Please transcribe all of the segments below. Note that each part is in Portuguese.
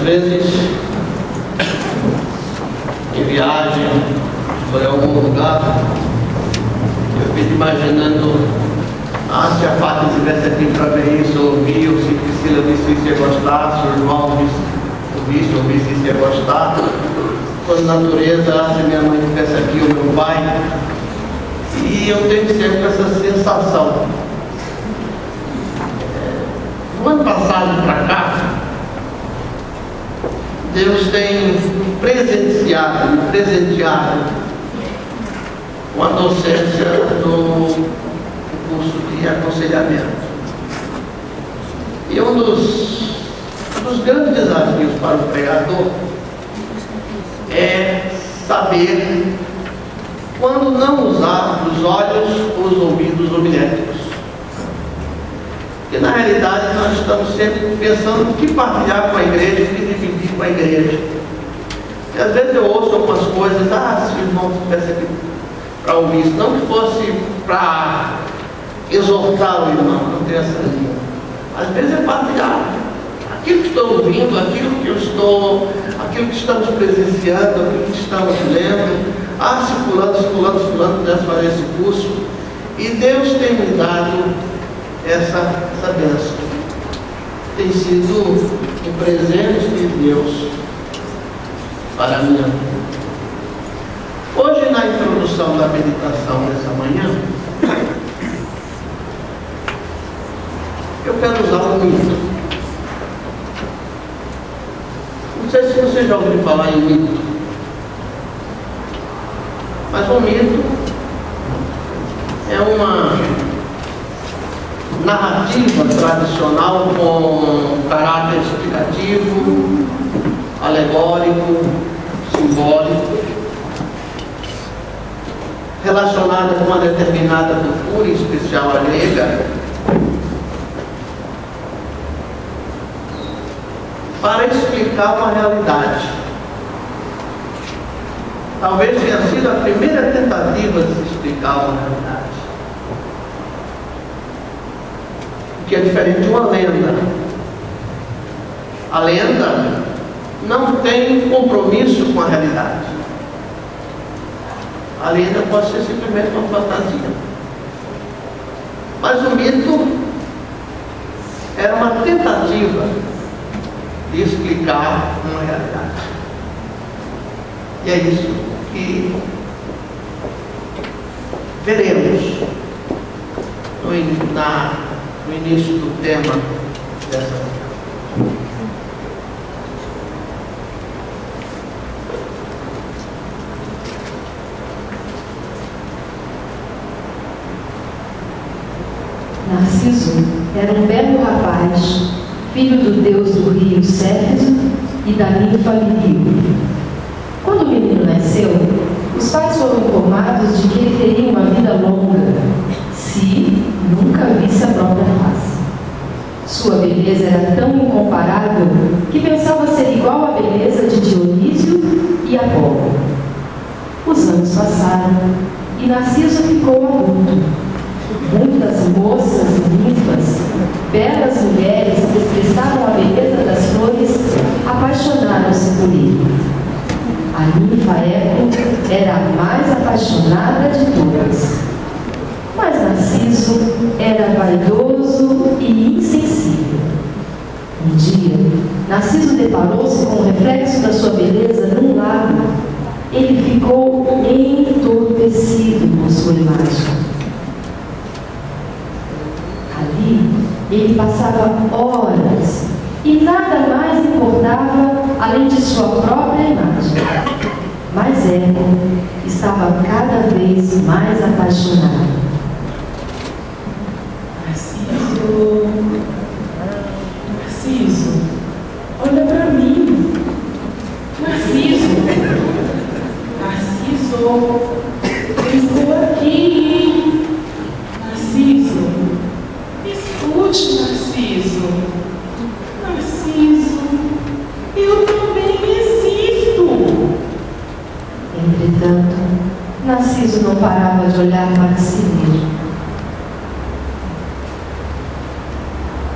vezes, em viagem, por algum lugar, eu fico imaginando, se a Fátima estivesse aqui para ver isso, ouvir, ou se Priscila visse isso ia gostar, se o irmão visse, ouvisse isso ia gostar, quando a natureza, se minha mãe estivesse aqui, ou meu pai. E eu tenho sempre essa sensação. No ano passado para cá, Deus tem presenteado com a docência do curso de aconselhamento. E um dos grandes desafios para o pregador é saber quando não usar os olhos ou os ouvidos homiléticos. Porque na realidade nós estamos sempre pensando o que partilhar com a igreja, o que dividir com a igreja. E às vezes eu ouço algumas coisas, se o irmão estivesse aqui para ouvir isso, não que fosse para exortar o irmão, não tem essa linha. Às vezes é partilhar aquilo que estou ouvindo, aquilo que estamos presenciando, aquilo que estamos lendo. Se fulano pudesse fazer esse curso. E Deus tem me dado essa bênção. Tem sido um presente de Deus para a minha vida. Hoje, na introdução da meditação dessa manhã, eu quero usar um mito. Não sei se você já ouviu falar em mito, mas um mito é uma narrativa tradicional com caráter explicativo, alegórico, simbólico, relacionada com uma determinada cultura, em especial a grega, para explicar uma realidade. Talvez tenha sido a primeira tentativa de explicar uma realidade, que é diferente de uma lenda. A lenda não tem compromisso com a realidade. A lenda pode ser simplesmente uma fantasia. Mas o mito era uma tentativa de explicar uma realidade. E é isso que veremos no início do tema dessa manhã. Narciso era um belo rapaz, filho do deus do rio Céfiso e da ninfa Lirio. Quando o menino nasceu, os pais foram informados de que ele teria uma vida longa, se nunca visse a própria face. Sua beleza era tão incomparável que pensava ser igual à beleza de Dionísio e Apolo. Os anos passaram e Narciso ficou adulto. Muitas moças e ninfas, belas mulheres que expressavam a beleza das flores, apaixonaram-se por ele. A ninfa Eco era a mais apaixonada de todas. Mas Narciso era vaidoso e insensível. Um dia, Narciso deparou-se com o reflexo da sua beleza num lago. Ele ficou entorpecido com sua imagem. Ali, ele passava horas e nada mais importava além de sua própria imagem. Mas Eco estava cada vez mais apaixonado. Narciso, olha para mim. Narciso, eu estou aqui. Narciso, escute, Narciso. Narciso, eu também existo. Entretanto, Narciso não parava de olhar para si mesmo.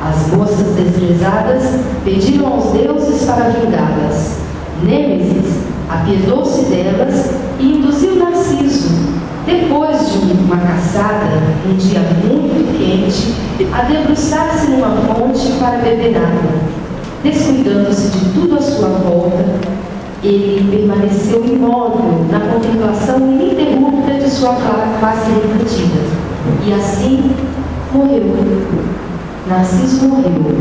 As moças desprezadas pediram aos deuses para vingá-las. Nêmesis apiedou-se delas e induziu Narciso, depois de uma caçada, um dia muito quente, a debruçar-se numa fonte para beber água. Descuidando-se de tudo à sua volta, ele permaneceu imóvel na contemplação ininterrupta de sua face refletida. E assim morreu. Narciso morreu,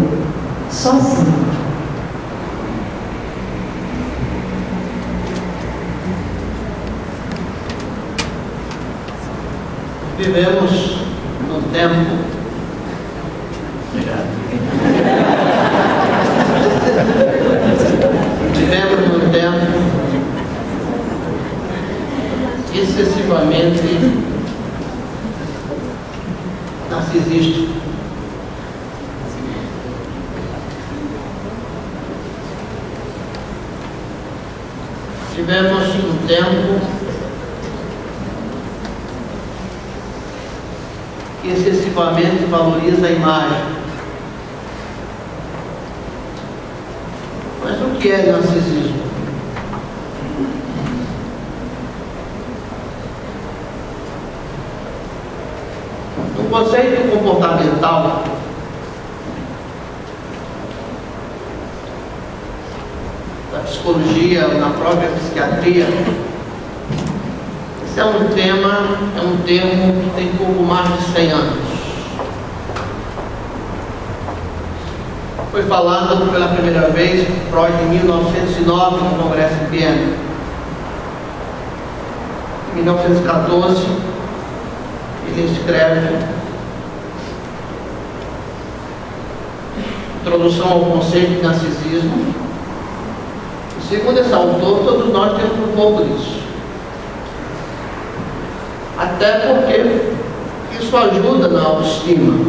sozinho. Vivemos num tempo. Obrigado. Vivemos num tempo excessivamente narcisístico. Vivemos num tempo que excessivamente valoriza a imagem. Mas o que é narcisismo? No conceito comportamental, da psicologia, na própria psiquiatria, esse é um termo que tem pouco mais de 100 anos. Foi falado pela primeira vez por Freud em 1909, no Congresso de Viena. Em 1914, ele escreve Introdução ao Conceito de Narcisismo. E segundo esse autor, todos nós temos um pouco disso. Até porque isso ajuda na autoestima.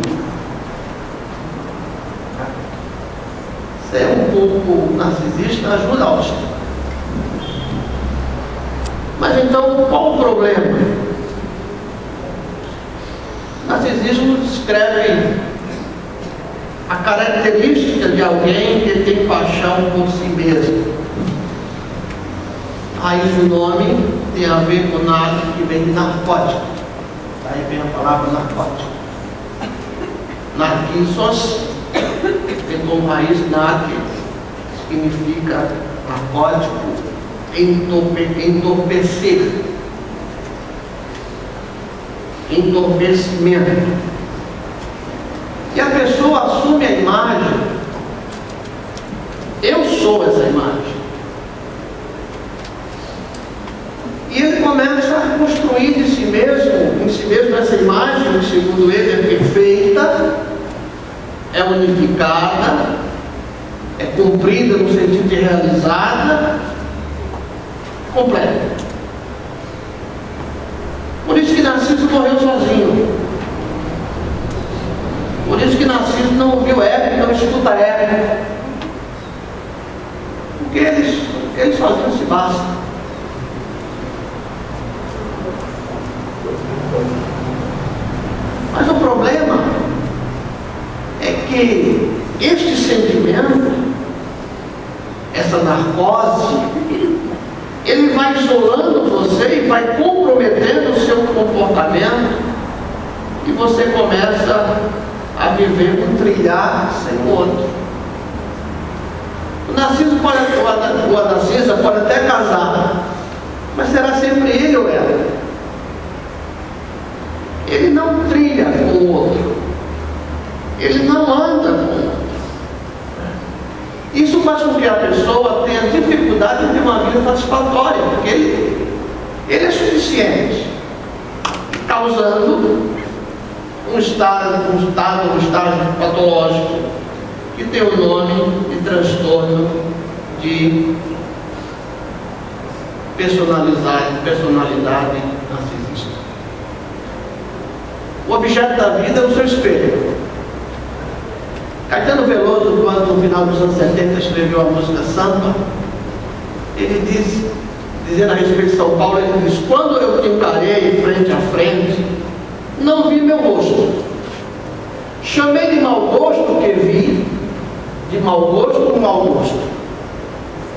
Ser um pouco narcisista ajuda a autoestima. Mas então, qual o problema? O narcisismo descreve a característica de alguém que tem paixão por si mesmo. Aí o nome tem a ver com nada que vem de narcótico. Daí vem a palavra narcótico. Narcissos tem como raiz narque, significa narcótico, entorpecer, entorpecimento. E a pessoa assume a imagem, eu sou essa imagem. E ele começa a construir em si mesmo essa imagem, que segundo ele é perfeita, é unificada, é cumprida no sentido de realizada, completa. Por isso que Narciso morreu sozinho. Por isso que Narciso não ouviu Érico, não escuta Érico. Porque ele sozinho se basta. Mas o problema é que este sentimento, essa narcose, ele vai isolando você e vai comprometendo o seu comportamento, e você começa a viver um trilhar sem o outro. O Narciso pode, ou a Narcisa pode até casar, mas será sempre ele ou ela. Ele não trilha com o outro, ele não anda com o outro. Isso faz com que a pessoa tenha dificuldade de ter uma vida satisfatória, porque ele é suficiente, causando um estágio patológico que tem o nome de transtorno de personalidade narcisista. O objeto da vida é o seu espelho. Caetano Veloso, quando no final dos anos 70 escreveu a música Samba, ele diz, dizendo a respeito de São Paulo, ele diz: quando eu te encarei frente a frente, não vi meu rosto. Chamei de mau gosto que vi, de mau gosto com mau gosto.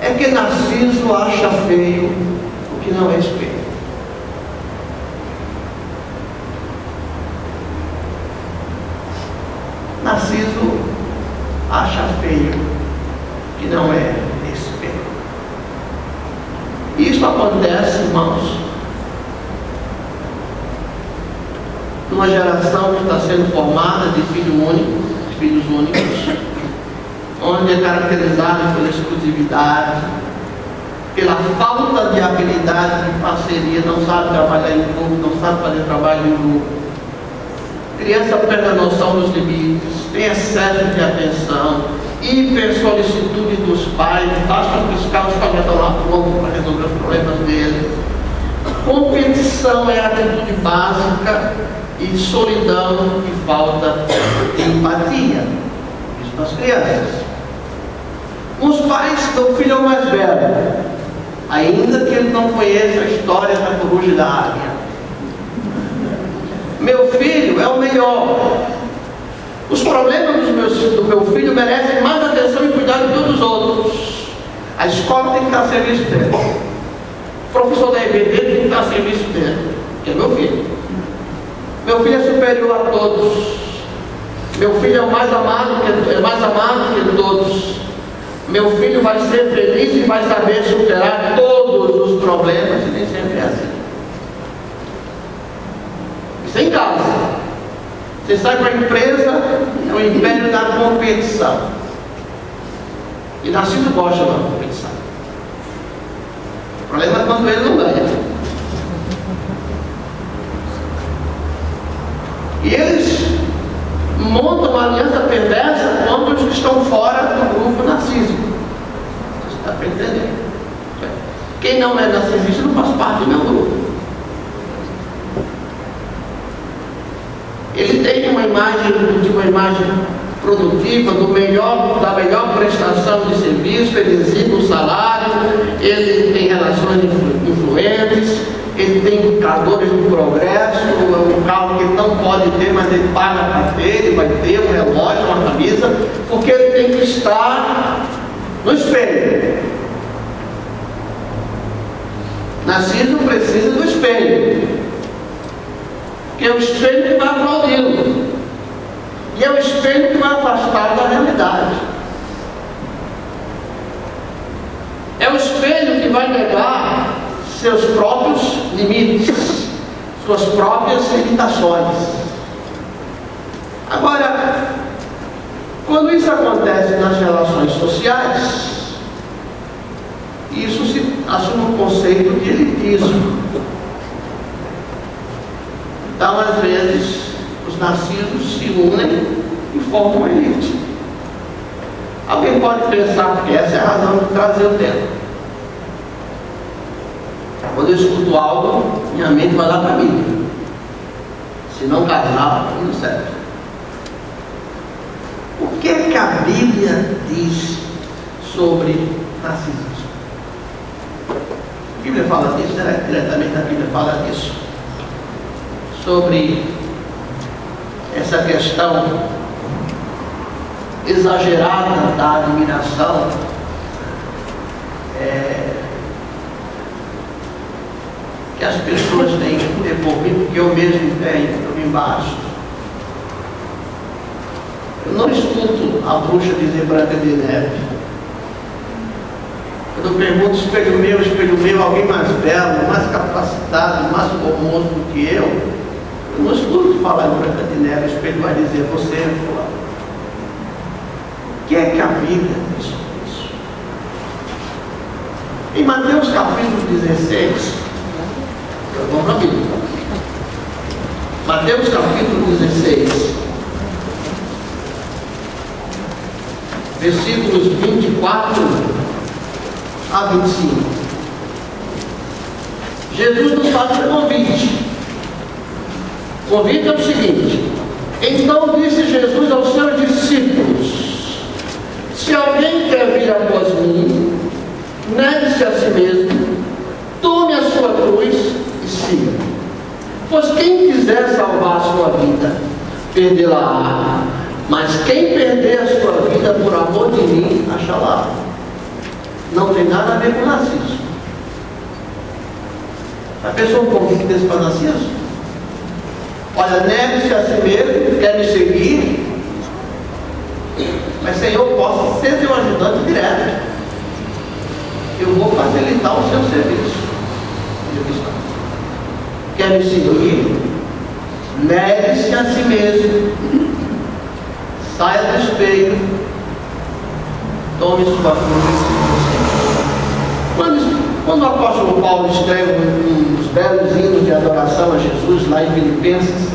é que Narciso acha feio o que não é espelho. Narciso acha feio o que não é espelho. Isso acontece, irmãos, numa geração que está sendo formada de filhos únicos, onde é caracterizado pela exclusividade, pela falta de habilidade de parceria, não sabe trabalhar em grupo, não sabe fazer trabalho em grupo. Criança perde a noção dos limites, tem excesso de atenção, hipersolicitude dos pais, basta piscar, os pais já estão lá prontos para resolver os problemas deles. Competição é a atitude básica e solidão e falta de empatia. Isso nas crianças. Os pais do filho mais velho, ainda que ele não conheça a história da coruja e da águia. Meu filho é o melhor. Os problemas do meu filho merecem mais atenção e cuidado que todos os outros. A escola tem que estar a serviço dele. O professor da EBD tem que estar a serviço dele, que é meu filho. Meu filho é superior a todos. Meu filho é o mais amado que todos. Meu filho vai ser feliz e vai saber superar todos os problemas, e nem sempre é assim. Isso é em casa. Você sai para a empresa, é o império da competição. E Narciso gosta da competição. O problema é quando ele não ganha. E eles montam uma aliança perversa contra os que estão fora do grupo narcísico. Você está para entender? Quem não é narcisista não faz parte do meu grupo. Ele tem uma imagem produtiva, da melhor prestação de serviço, ele exibe um salário, ele tem relações influentes, ele tem indicadores do progresso, um carro que ele não pode ter, mas ele paga para ter, ele vai ter um relógio, uma camisa, porque ele tem que estar no espelho. Narciso precisa do espelho. Que é o espelho que vai aplaudi-lo. E é o espelho que vai afastá-lo da realidade. É o espelho que vai negar seus próprios limites, suas próprias limitações. Agora, quando isso acontece nas relações sociais, isso se assume um conceito de elitismo. Então, às vezes, os narcisos se unem e formam uma elite. Alguém pode pensar, porque essa é a razão de trazer o tema. Quando eu escuto algo, minha mente vai lá para mim. Se não casar, não serve. O que é que a Bíblia diz sobre narcisismo? A Bíblia fala disso, diretamente a Bíblia fala disso. Sobre essa questão exagerada da admiração, que as pessoas têm por mim, porque eu mesmo tenho, eu me basto. Eu não escuto a bruxa dizer Branca de Neve. Quando eu pergunto espelho meu, alguém mais belo, mais capacitado, mais formoso do que eu não escuto falar em Branca de Neve, o espelho vai dizer, você é fulano. O que é que a Bíblia diz sobre isso? Em Mateus capítulo 16, vamos para a Bíblia. Mateus capítulo 16, versículos 24 a 25. Jesus nos faz um convite. O convite é o seguinte: então disse Jesus aos seus discípulos: se alguém quer vir após mim, negue-se a si mesmo, tome a sua cruz e siga. Pois quem quiser salvar a sua vida, perdê-la-á, mas quem perder a sua vida por amor de mim, achará. Não tem nada a ver com Narciso. A pessoa convite desse para Narciso? Olha, negue-se a si mesmo, quer me seguir, mas Senhor, eu posso ser seu ajudante direto. Eu vou facilitar o seu serviço. Quer me seguir? Negue-se a si mesmo, saia do espelho, tome sua cruz. Quando o apóstolo Paulo escreve uns belos hinos de adoração a Jesus, lá em Filipenses,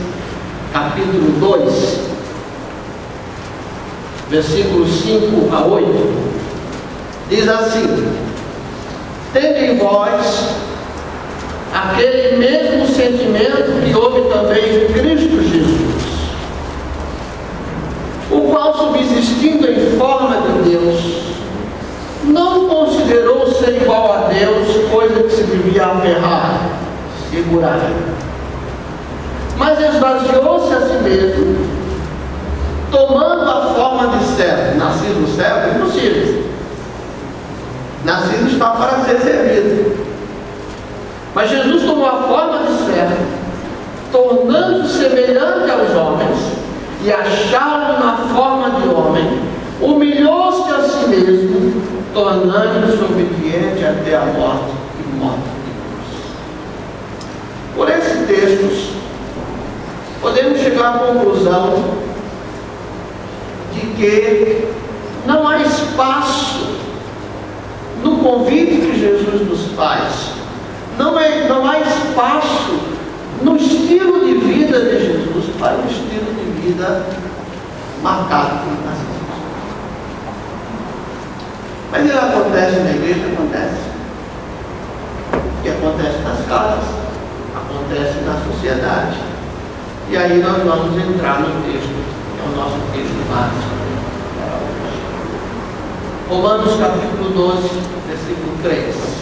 capítulo 2, versículos 5 a 8, diz assim: tende em vós aquele mesmo sentimento que houve também em Cristo Jesus, o qual, subsistindo em forma de Deus, não considerou ser igual a Deus coisa que se devia aferrar, segurar, mas esvaziou-se a si mesmo, tomando a forma de servo. Nascido servo? Impossível. Nascido está para ser servido. Mas Jesus tomou a forma de servo, tornando-se semelhante aos homens, e achado na forma de homem, humilhou-se a si mesmo, tornando-se obediente até a morte e morte de cruz. Por esses textos, podemos chegar à conclusão de que não há espaço no convite que Jesus nos faz, não há espaço no estilo de vida de Jesus para um estilo de vida marcado por narcisismo. Mas ele acontece na igreja? Acontece. E acontece nas casas, acontece na sociedade. E aí nós vamos entrar no texto, que é o nosso texto básico para hoje. Romanos capítulo 12, versículo 3.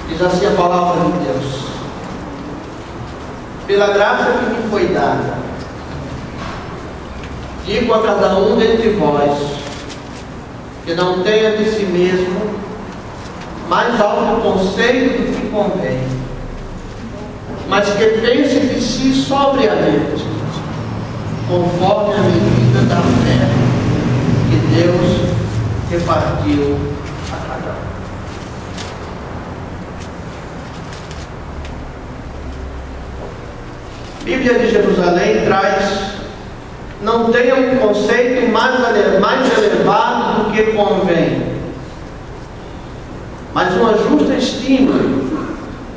Diz assim a palavra de Deus: pela graça que me foi dada, digo a cada um dentre vós, que não tenha de si mesmo mais alto conceito do que convém, mas que pense de si sobriamente, conforme a medida da fé que Deus repartiu a cada um. A Bíblia de Jerusalém traz: não tenha um conceito mais elevado do que convém, mas uma justa estima,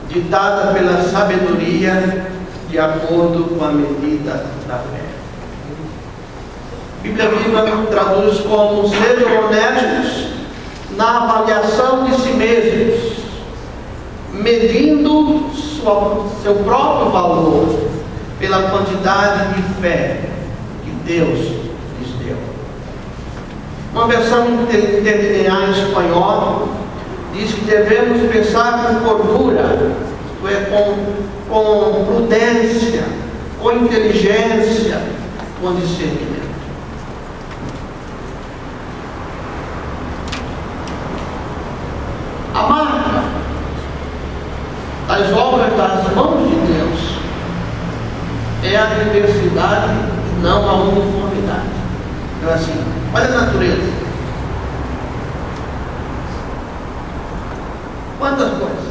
ditada pela sabedoria, de acordo com a medida da fé. A Bíblia Viva traduz como: sejam honestos na avaliação de si mesmos, medindo seu próprio valor pela quantidade de fé que Deus lhes deu. Uma versão interlinear em espanhol diz que devemos pensar com cordura, isto é, com prudência, com inteligência, com discernimento. A marca das obras das mãos de Deus é a diversidade, não a uniformidade. Então, assim, olha a natureza. Quantas coisas.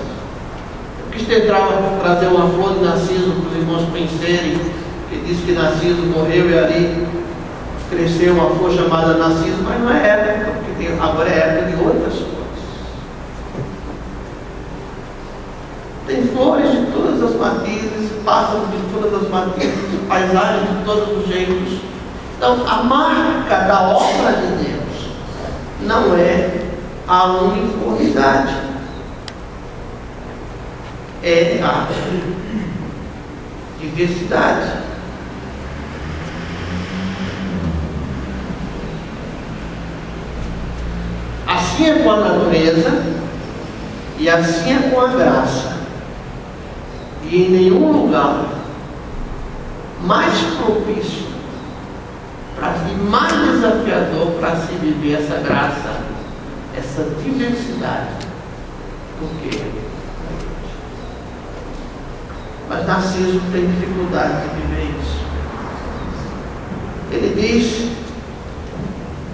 Eu quis tentar trazer uma flor de Narciso para os irmãos conhecerem, que diz que Narciso morreu e ali cresceu uma flor chamada Narciso, mas não é época, porque agora é época de outras coisas. Tem flores de todas as matizes, pássaros de todas as matizes, paisagens de todos os jeitos. Então, a marca da obra de Deus não é a uniformidade, é a diversidade. Assim é com a natureza, E assim é com a graça. E em nenhum lugar mais propício e mais desafiador para se viver essa graça, essa diversidade, do que na igreja. Mas Narciso tem dificuldade de viver isso. Ele diz,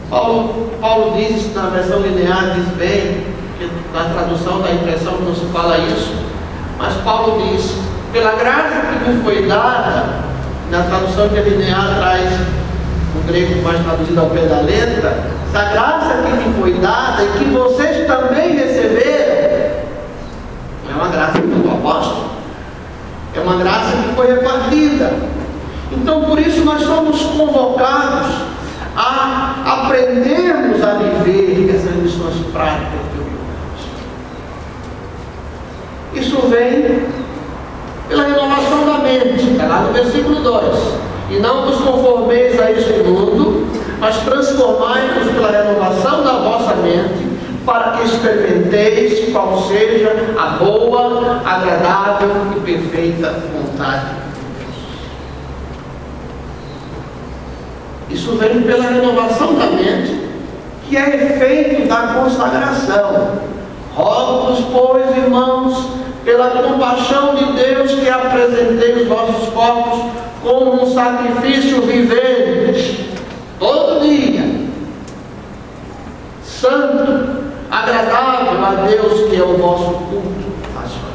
Paulo diz na versão linear, diz bem, que na tradução da impressão não se fala isso, mas Paulo diz, pela graça que me foi dada, na tradução que linear traz o grego mais traduzido ao pé da letra, essa graça que me foi dada e que vocês também receberam, não é uma graça do apóstolo, é uma graça que foi repartida. Então por isso nós somos convocados a aprendermos a viver essas lições práticas que eu vi. Isso vem pela renovação da mente, está lá no versículo 2. E não vos conformeis a este mundo, mas transformai-vos pela renovação da vossa mente, para que experimenteis qual seja a boa, agradável e perfeita vontade de Deus. Isso vem pela renovação da mente, que é efeito da consagração. Rogo-vos, pois, irmãos, pela compaixão de Deus, que apresentei os vossos corpos como um sacrifício vivente, todo dia, santo, agradável a Deus, que é o nosso culto racional.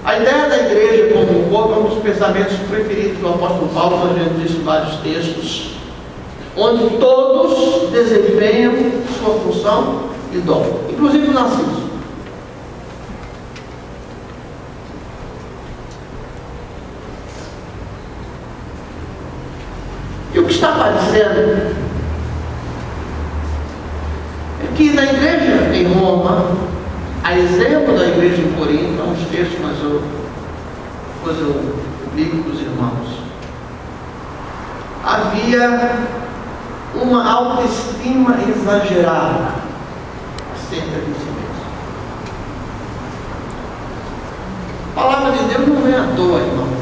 A ideia da igreja como um corpo é um dos pensamentos preferidos do apóstolo Paulo. Nós vemos isso em vários textos, onde todos desempenham sua função e dom, inclusive o Narciso. E o que está aparecendo é que na igreja em Roma, a exemplo da igreja em Corinto, há uns textos, mas depois eu ligo para os irmãos, havia uma autoestima exagerada acerca de si mesmo. A palavra de Deus não vem à toa, irmão.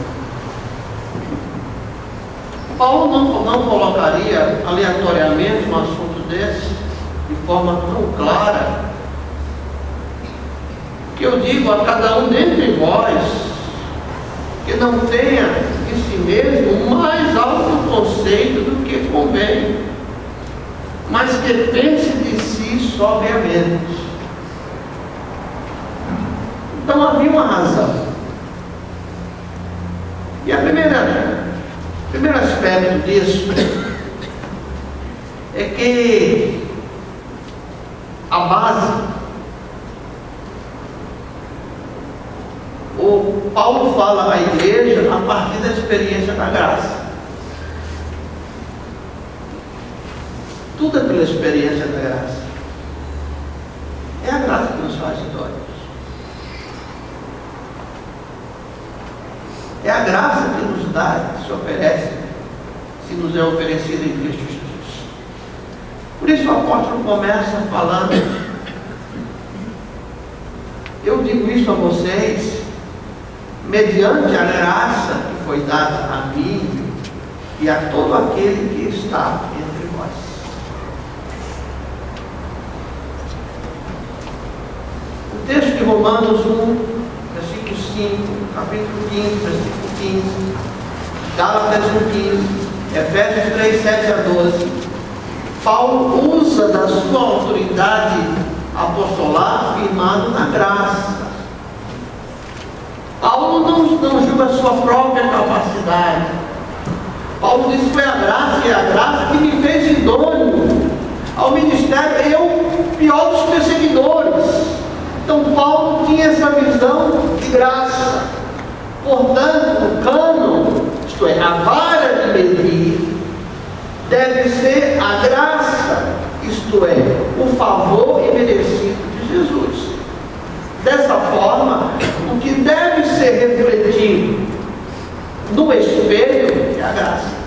Paulo não colocaria aleatoriamente um assunto desse de forma tão clara, que eu digo a cada um dentre vós que não tenha em si mesmo um mais alto conceito do que convém, mas que pense de si sobriamente. Então havia uma razão. E o primeiro aspecto disso é que a base, o Paulo fala à igreja a partir da experiência da graça. Tudo é pela experiência da graça. É a graça que nos faz idôneos. É a graça que nos dá, que se oferece, se nos é oferecida em Cristo Jesus. Por isso o apóstolo começa falando, eu digo isso a vocês, mediante a graça que foi dada a mim e a todo aquele que está entre vós. O texto de Romanos 1, versículo 5, capítulo 15, versículo 15, Gálatas 1:15, Efésios 3, 7 a 12, Paulo usa da sua autoridade apostolar firmado na graça. Paulo não julga a sua própria capacidade. Paulo diz que foi a graça, e a graça que me fez idôneo ao ministério, eu pior dos perseguidores. Então Paulo tinha essa visão de graça. Portanto, o cânon, isto é, a vara de medir, deve ser a graça, isto é, o favor imerecido de Jesus. Dessa forma, o que deve ser refletido no espelho é a graça.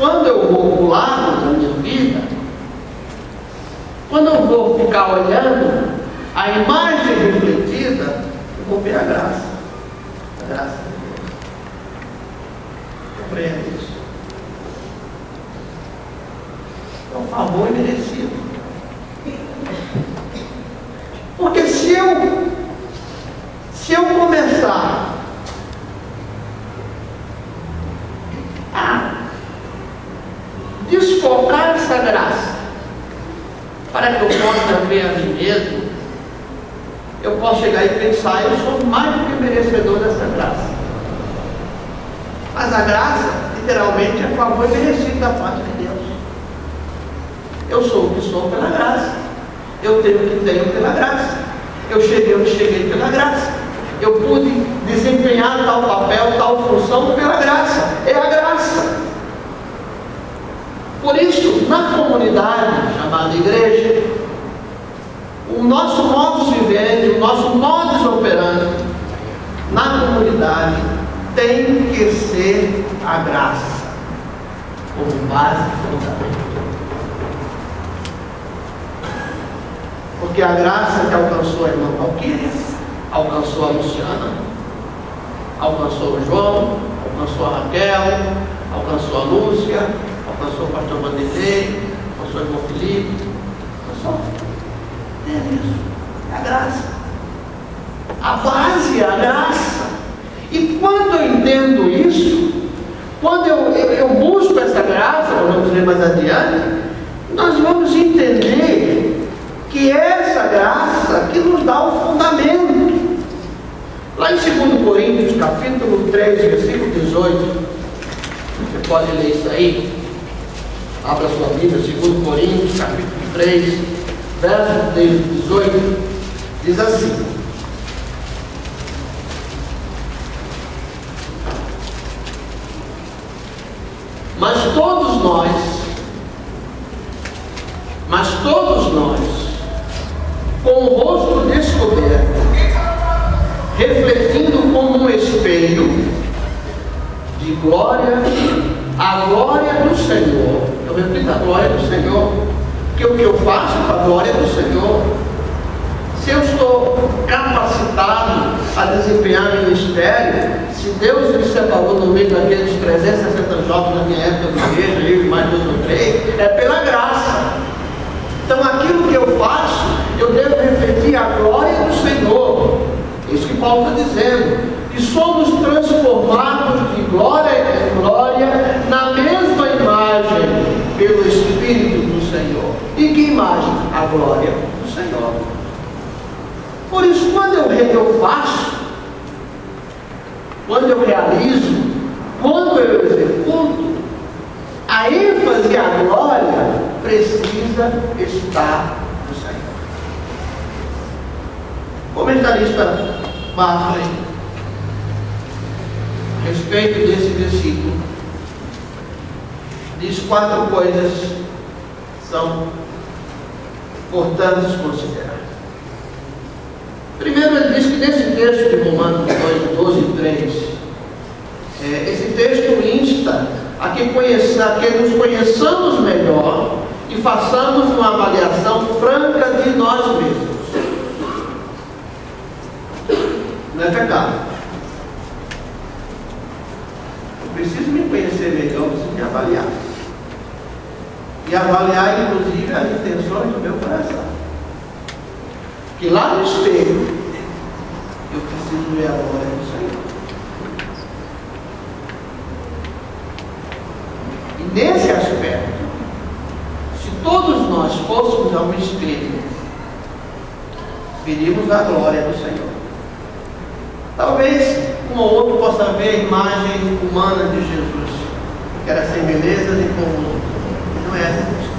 quando eu vou pular na minha vida, quando eu vou ficar olhando a imagem refletida, eu vou ver a graça. A graça de Deus. Compreende isso? É um favor imerecido. Porque se eu começar a desfocar essa graça para que eu possa ver a mim mesmo, eu posso chegar e pensar, eu sou mais do que merecedor dessa graça. Mas a graça, literalmente, é favor merecido da parte de Deus. Eu sou o que sou pela graça. Eu tenho o que tenho pela graça. Eu cheguei onde cheguei pela graça. Eu pude desempenhar tal papel, tal função pela graça. É a graça. Por isso, na comunidade chamada igreja, o nosso modus vivendi, o nosso modus operandi na comunidade tem que ser a graça como base e fundamento. Porque a graça que alcançou a irmã Valquíria, alcançou a Luciana, alcançou o João, alcançou a Raquel, alcançou a Lúcia, alcançou o pastor Vanderlei, alcançou o irmão Felipe, alcançou. É isso, é a graça. A base é a graça. E quando eu entendo isso, quando eu busco essa graça, vamos ler mais adiante, nós vamos entender que essa graça que nos dá o fundamento. Lá em 2 Coríntios, capítulo 3, versículo 18, você pode ler isso aí, abra sua Bíblia, 2 Coríntios, capítulo 3, verso 18, diz assim: mas todos nós, com o rosto descoberto, refletindo como um espelho de glória, a glória do Senhor. Eu repito, a glória do Senhor. Porque o que eu faço com a glória do Senhor, se eu estou capacitado a desempenhar ministério, se Deus me separou no meio daqueles 360 jovens na minha época de igreja, eu e mais 2 ou 3, é pela graça. Então aquilo que eu faço, eu devo refletir a glória do Senhor. Isso que Paulo está dizendo. E somos transformados de glória em glória na mesma imagem pelo Espírito do Senhor. E que imagem? A glória do Senhor. Por isso, quando eu faço, quando eu realizo, quando eu executo, a ênfase e a glória precisa estar no Senhor. Comentarista Barclay, a respeito desse versículo, diz 4 coisas que são importantes considerar. Primeiro, ele diz que nesse texto de Romanos 2, 12 e 3, esse texto insta a que nos conheçamos melhor e façamos uma avaliação franca de nós mesmos. Não é pecado. Eu preciso me conhecer melhor, eu preciso me avaliar. E avaliar, inclusive, as intenções do meu coração. Que lá no espelho, eu preciso ver a glória do Senhor. E nesse aspecto, se todos nós fôssemos ao espelho, veríamos a glória do Senhor. Talvez um ou outro possa ver a imagem humana de Jesus, que era sem beleza nem comum. Não é essa a questão.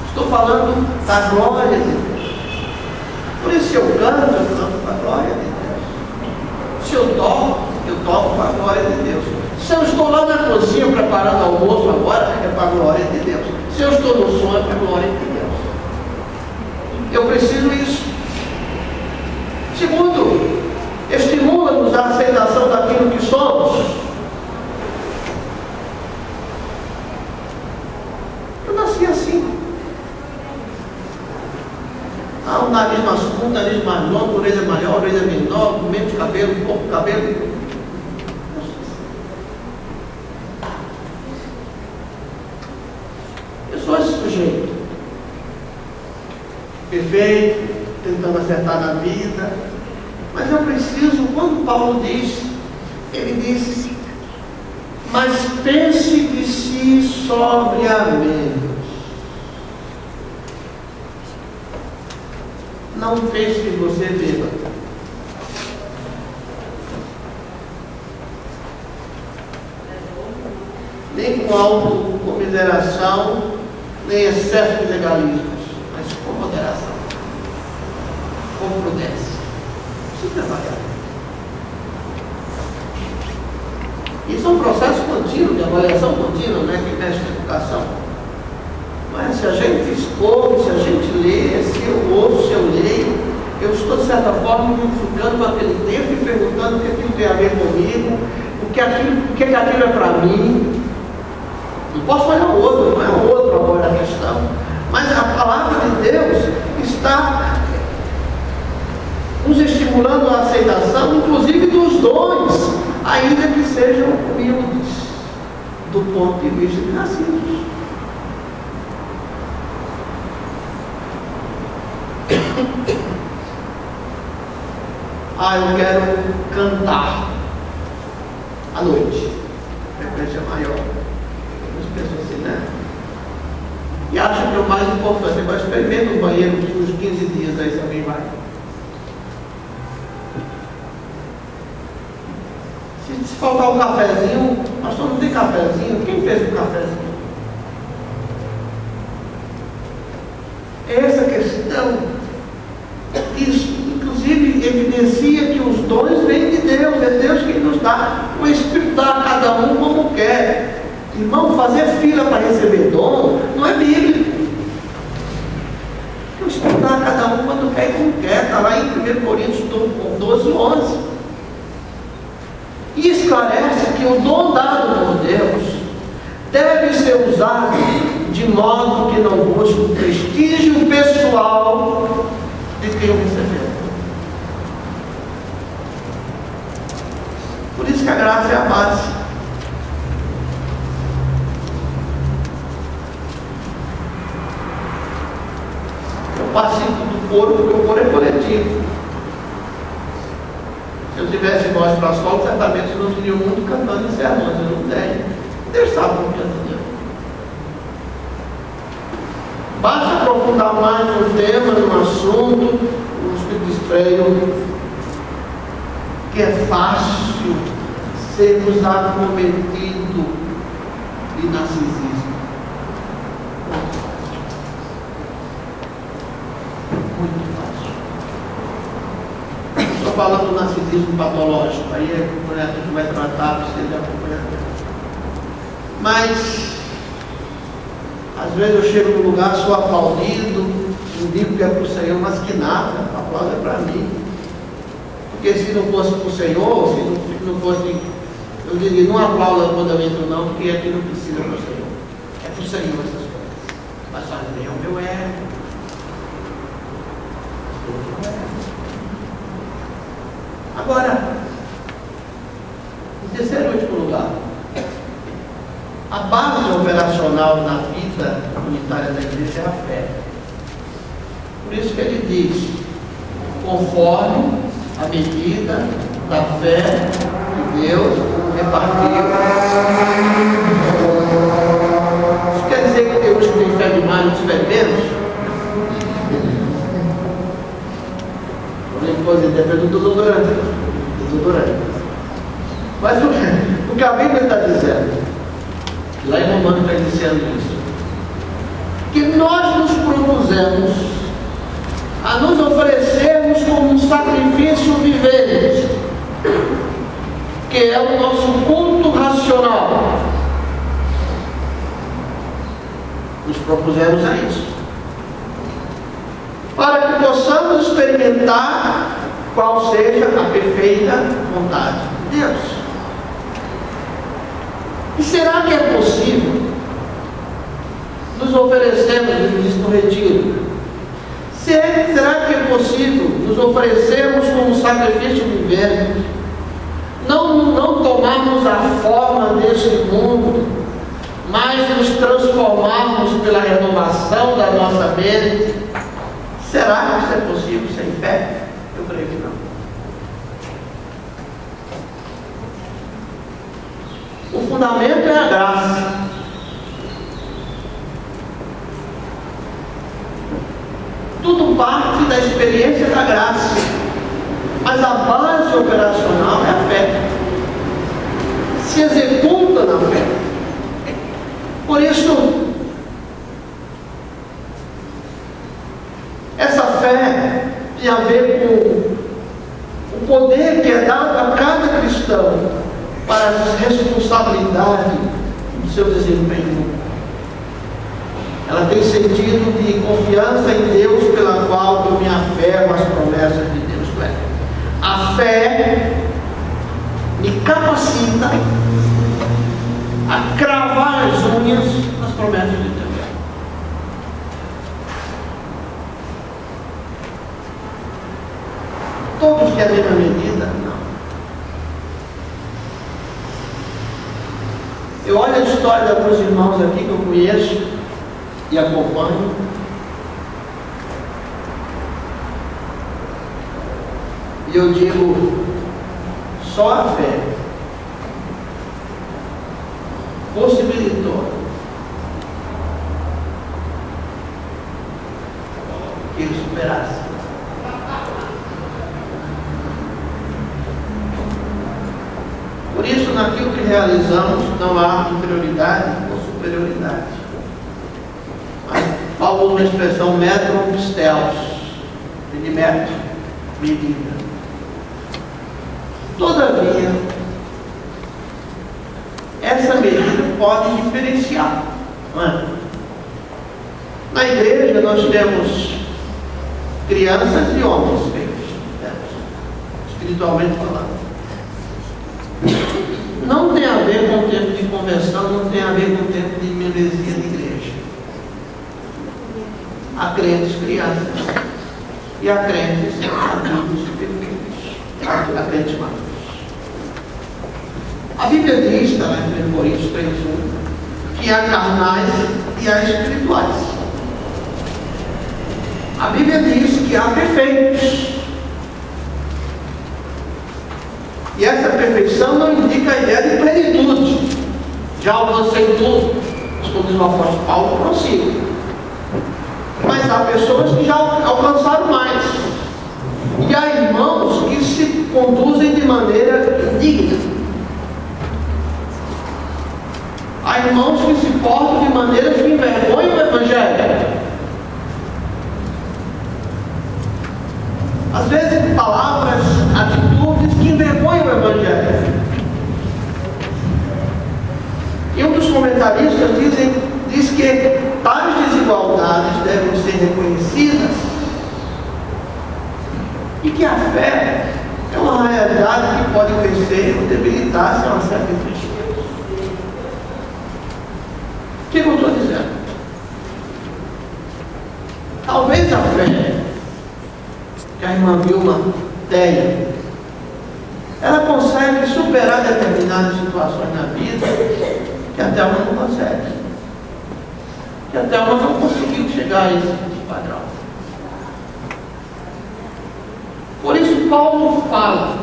Estou falando da glória de Deus. Por isso, se eu canto com a glória de Deus. Se eu toco com a glória de Deus. Se eu estou lá na cozinha preparando almoço agora, é para a glória de Deus. Se eu estou no som, é para a glória de Deus. Eu preciso isso. Segundo, estimula-nos a aceitação daquilo que somos. cabelo, pouco cabelo. Eu sou esse sujeito. Perfeito, tentando acertar na vida. Mas eu preciso, quando Paulo diz, ele disse, mas pense de si sobriamente. Não pense que você beba. Nem com autocomiseração, nem excesso de legalismos, mas com moderação, com prudência. Isso trabalhar. Isso é um processo contínuo, de avaliação contínua, né, que mexe na educação. Mas se a gente escolhe, se a gente lê, se eu ouço, se eu leio, eu estou, de certa forma, me ficando com aquele tempo e perguntando o que aquilo tem a ver comigo, o que aquilo é para mim. Não posso olhar o outro, não é o outro agora a questão. Mas a palavra de Deus está nos estimulando a aceitação, inclusive dos dons, ainda que sejam humildes, do ponto de vista de nascidos. Eu quero cantar à noite. A frequência maior. Algumas pessoas assim, né? E acham que é o mais importante. Agora experimenta o banheiro nos 15 dias, aí se alguém vai. Se faltar um cafezinho, nós não tem cafezinho. Quem fez o cafezinho? Essa questão, isso inclusive evidencia que os dons vêm de Deus, é Deus que nos dá, o Espírito dá a cada um como quer. Irmão, fazer fila para receber dom não é bíblico. O Espírito dá a cada um quando quer e como quer, está lá em 1 Coríntios 12, 11. E esclarece que o dom dado por Deus deve ser usado de modo que não busque o prestígio pessoal de quem o recebeu. Por isso que a graça é a base. Eu participo do coro porque o coro é coletivo. Se eu tivesse voz para solo, certamente eu não teria o mundo cantando em sermões. Eu não tenho. Deus sabe como canta. Basta aprofundar mais no tema, no assunto, no espírito de freio, que é fácil sermos acometidos de narcisismo. Muito fácil. Estou falando do narcisismo patológico, aí é que a gente vai tratar, precisa de acompanhamento. Mas às vezes eu chego num lugar, sou aplaudido, não digo que é para o Senhor, mas que nada, o aplauso é para mim. Porque se não fosse para o Senhor, se não fosse, eu diria, não aplauda quando eu entro não, porque aqui não precisa para o Senhor. É para o Senhor essas coisas. Mas faz bem ao meu ego. Agora, em terceiro e último lugar, a base operacional na vida comunitária da igreja é a fé. Por isso que ele diz, conforme a medida da fé que Deus repartiu. Isso quer dizer que tem uns que têm fé demais e outros fé menos? Depende do desodorante. Mas o que a Bíblia está dizendo, lá em Romanos está dizendo isso, que nós nos propusemos a nos oferecermos como um sacrifício vivente, que é o nosso culto racional. Nos propusemos a isso, para que possamos experimentar qual seja a perfeita vontade de Deus. E será que é possível nos oferecermos, ele diz no retiro, será que é possível nos oferecermos como sacrifício vivente amarmos a forma deste mundo, mas nos transformarmos pela renovação da nossa mente, será que isso é possível sem fé? Eu creio que não. O fundamento é a graça. Tudo parte da experiência da graça, mas a base operacional é a fé. Se executa na fé. Por isso, essa fé tem a ver com o poder que é dado a cada cristão para a responsabilidade do seu desempenho. Ela tem sentido de confiança em Deus, pela qual eu me aferro às promessas de Deus. A fé me capacita a cravar as unhas nas promessas de Deus. Todos têm a mesma medida? Não. Eu olho a história de alguns irmãos aqui que eu conheço e acompanho. E eu digo, só a fé possibilitou que ele superasse. Por isso, naquilo que realizamos, não há inferioridade ou superioridade. Mas Paulo usa uma expressão metron pistelos, de metro, medida. Todavia, essa medida pode diferenciar, não é? Na igreja nós temos crianças e homens feitos, espiritualmente falando. Não tem a ver com o tempo de conversão, não tem a ver com o tempo de membresia de igreja. Há crentes crianças e há crentes adultos perfeitos, há crentes maduros. A Bíblia diz, está lá em 1 Coríntios 3:1, que há carnais e há espirituais. A Bíblia diz que há perfeitos. E essa perfeição não indica a ideia de plenitude. Já alcancei tudo, como diz o apóstolo Paulo, prossigo. Mas há pessoas que já alcançaram mais. E há irmãos que se conduzem de maneira indigna. Há irmãos que se portam de maneira que envergonham o Evangelho. Às vezes, palavras, atitudes que envergonham o Evangelho. E um dos comentaristas diz que tais desigualdades devem ser reconhecidas e que a fé é uma realidade que pode crescer ou debilitar-se a uma certa tristeza. O que eu estou dizendo? Talvez a fé que a irmã Vilma tem, ela consegue superar determinadas situações na vida que até ela não consegue, que até ela não conseguiu chegar a esse padrão. Por isso Paulo fala,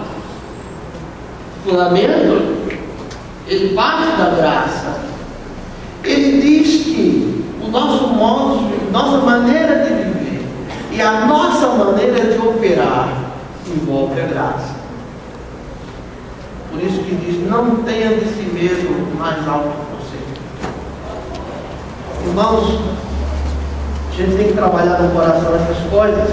o fundamento, ele parte da graça. Ele diz que o nosso modo, nossa maneira de viver e a nossa maneira de operar envolve a graça. Por isso que diz, não tenha de si mesmo mais alto que você. Irmãos, a gente tem que trabalhar no coração essas coisas,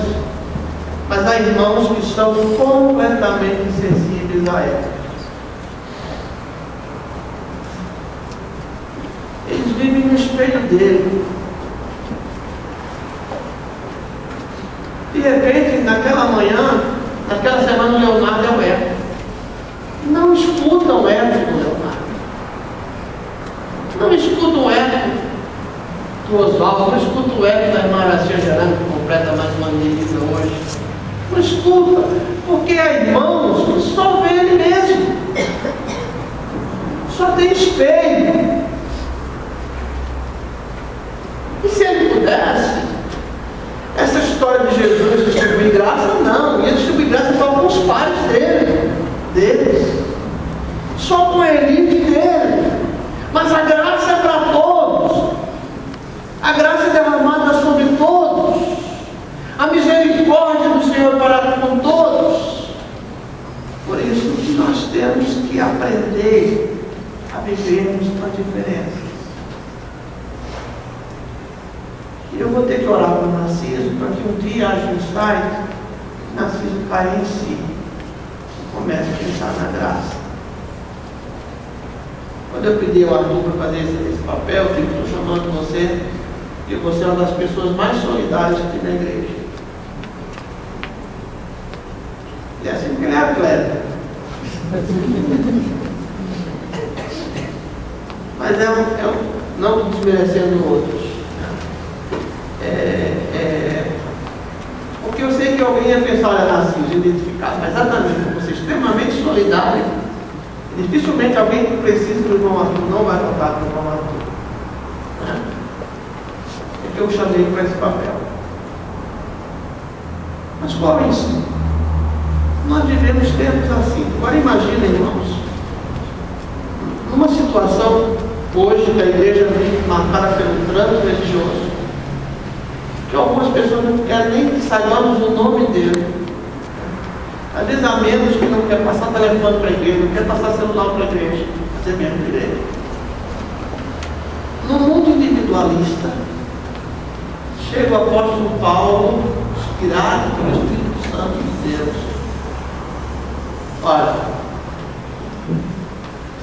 mas há irmãos que são completamente insensíveis a elas. Eles vivem no espelho dele. De repente, naquela manhã, naquela semana, o Leonardo é o eco. Não escutam o eco do Leonardo. Não escutam o eco do Oswaldo. Não escutam o eco da irmã Aracia Gerando, que completa mais uma menina hoje. Não escuta, porque há irmãos que só vê ele mesmo. Só tem espelho. E se ele pudesse, essa história de Jesus distribuir graça, não. Ia distribuir graça só com os pais deles. Só com a elite dele. Mas a graça é para todos. A graça é derramada sobre todos. A misericórdia do Senhor para com todos. Por isso que nós temos que aprender a vivermos com a diferença. E eu vou ter que orar para Narciso para que um dia haja um insight, Narciso caia em si e comece a pensar na graça. Quando eu pedi ao Arthur para fazer esse papel, eu digo, estou chamando você, e você é uma das pessoas mais solidárias aqui na igreja. E é assim porque ele é atleta. Mas não desmerecendo outros. Porque eu sei que alguém ia pensar, olha, Narciso, identificado, mas exatamente por você extremamente solidário, dificilmente alguém que precisa do irmão Arthur não vai votar para o irmão Arthur. Né? É que eu chamei para esse papel. Mas qual é isso? Nós vivemos tempos assim. Agora imaginem, irmãos, numa situação hoje da igreja marcada pelo trânsito religioso, que algumas pessoas não querem nem que saibamos o nome dele. Às vezes há menos que não quer passar telefone para a igreja, não quer passar celular para a igreja, fazer mesmo direito. No mundo individualista, chega o apóstolo Paulo, inspirado pelo Espírito Santo de Deus. Olha,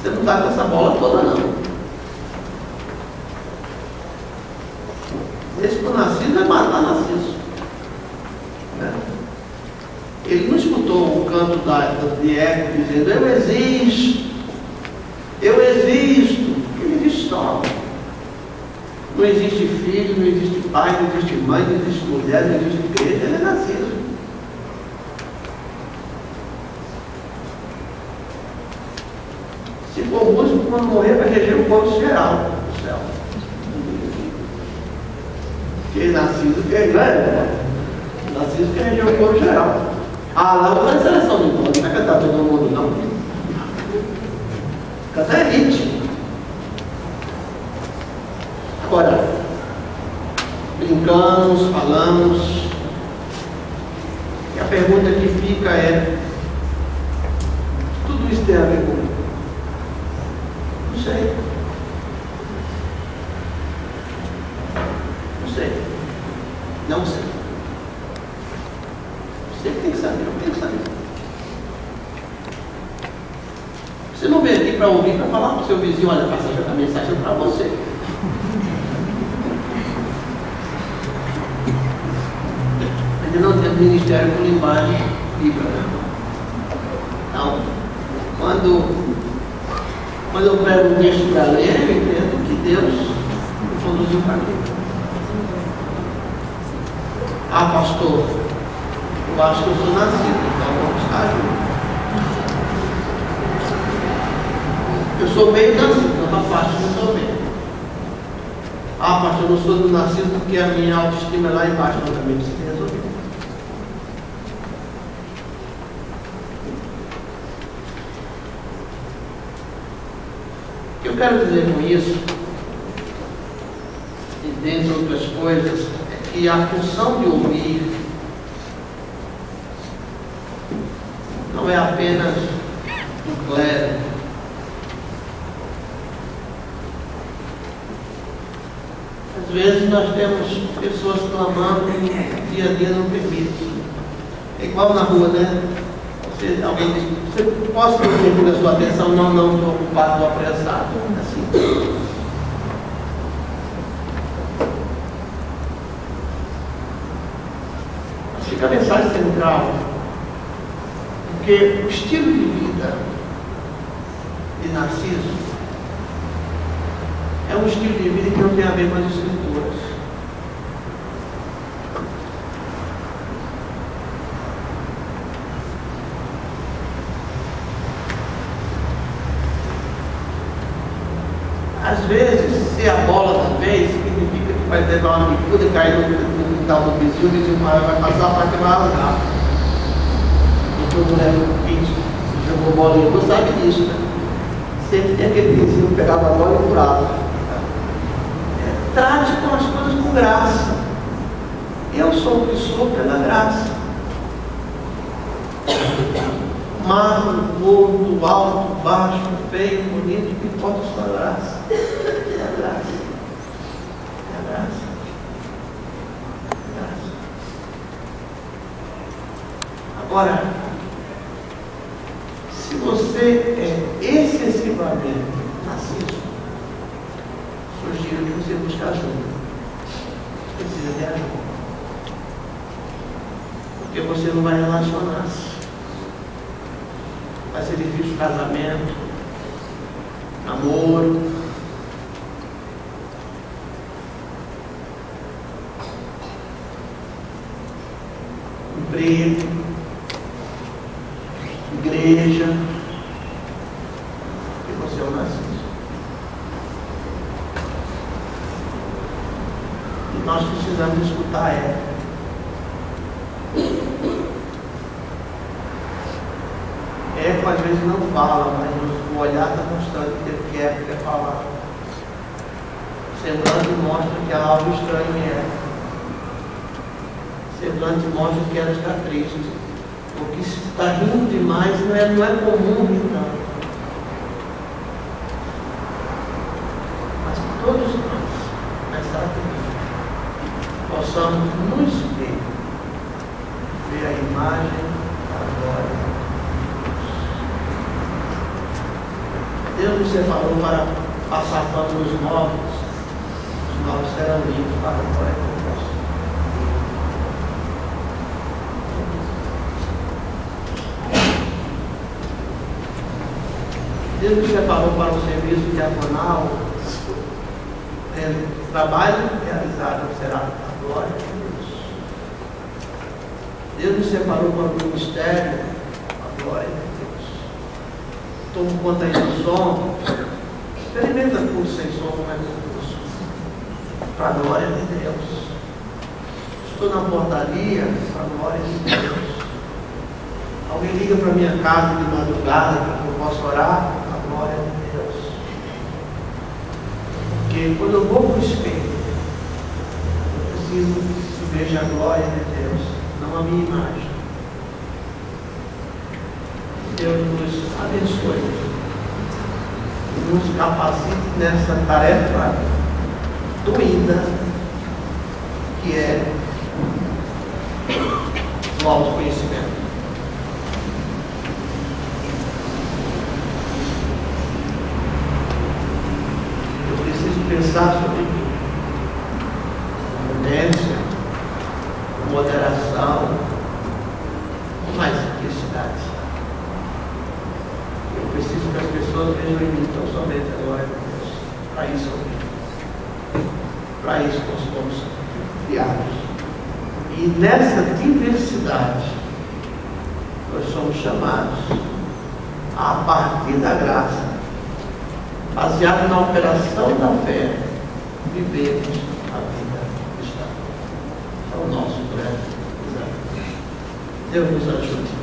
você não está com essa bola toda não. Esse que eu Narciso é matar Narciso. Né? Ele não escutou o canto de Eco dizendo, eu existo. Ele existe só. Não existe filho, não existe pai, não existe mãe, não existe mulher, não existe igreja, ele é Narciso. Se for músico, quando morrer, vai reger o povo geral do céu. Porque Narciso que é grande, Narciso que reger o povo geral. Ah, lá não faz seleção de mundo, não vai cantar todo mundo, não. Canta elite. Agora, brincamos, falamos, e a pergunta que fica é: tudo isso tem a ver comigo? Não sei. Não sei. Você tem que saber, eu tenho que saber. Você não veio aqui para ouvir, para falar para o seu vizinho, olha, passa a mensagem para você. Ainda não tem ministério com linguagem bíblica. Então, quando eu pego um texto para ler, eu entendo que Deus me conduziu para mim. Ah, pastor, eu acho que eu sou Narciso, então vamos estar juntos. Eu sou meio Narciso, não está fácil, eu sou meio. Ah, pastor, eu não sou do Narciso porque a minha autoestima é lá embaixo, mas também precisa resolver. O que eu quero dizer com isso, e dentre outras coisas, é que a função de ouvir não é apenas do clero. Às vezes nós temos pessoas clamando e dia a dia não permite. É igual na rua, né? Alguém diz, você posso pedir a sua atenção? Não, estou ocupado, estou apressado. Assim. Fica a mensagem central. Porque o estilo de vida de Narciso é um estilo de vida que não tem a ver com as escrituras. Às vezes, se a bola da vez, significa que vai levar uma bicuda e cair no quintal do vizinho, o vizinho vai passar para que vai rasgar. Então, o moleque jogou bolinha, você sabe disso, né? Sempre tem aquele vizinho que pegava a bola e furava. Trate com as coisas com graça. Eu sou o que sou pela graça. Magro, gordo, alto, baixo, feio, bonito, o que importa é só a graça. É a graça. É a graça. É a graça. Agora, se você é excessivamente narciso, sugiro que você busque ajuda. Precisa de ajuda. Porque você não vai relacionar-se. Vai ser difícil casamento, namoro. Emprego, igreja, e você é um narciso. E nós precisamos escutar ela. Eco às vezes não fala, mas o olhar está mostrando que ele quer falar. O semblante mostra que há algo estranho em ela. O semblante mostra que ela está triste. Porque se está rindo demais, não é comum rir tanto. Mas todos nós, nessa atitude, possamos no espelho ver a imagem da glória. Deus nos separou para passar pano nos novos. Os novos serão limpos para a glória de Deus. Deus nos separou para o serviço diaconal. O trabalho realizado será a glória de Deus. Deus nos separou para o ministério, a glória de Deus. Toma conta aí do som. Experimenta curso sem som, como é curso. Para a glória de Deus. Estou na portaria, para a glória de Deus. Alguém liga para minha casa de madrugada, que eu posso orar, a glória de Deus. Porque quando eu vou para o espelho, eu preciso que veja a glória de Deus, não a minha imagem. Deus nos abençoe e nos capacite nessa tarefa doída que é o autoconhecimento. Eu preciso pensar sobre mim, com prudência, com moderação, com mais simplicidade. Eu preciso que as pessoas vejam em mim tão somente a glória de Deus. Para isso eu vivo. Para isso nós somos criados. E nessa diversidade, nós somos chamados a partir da graça, baseado na operação da fé, vivermos a vida cristã. É o nosso grande desafio. Deus nos ajude.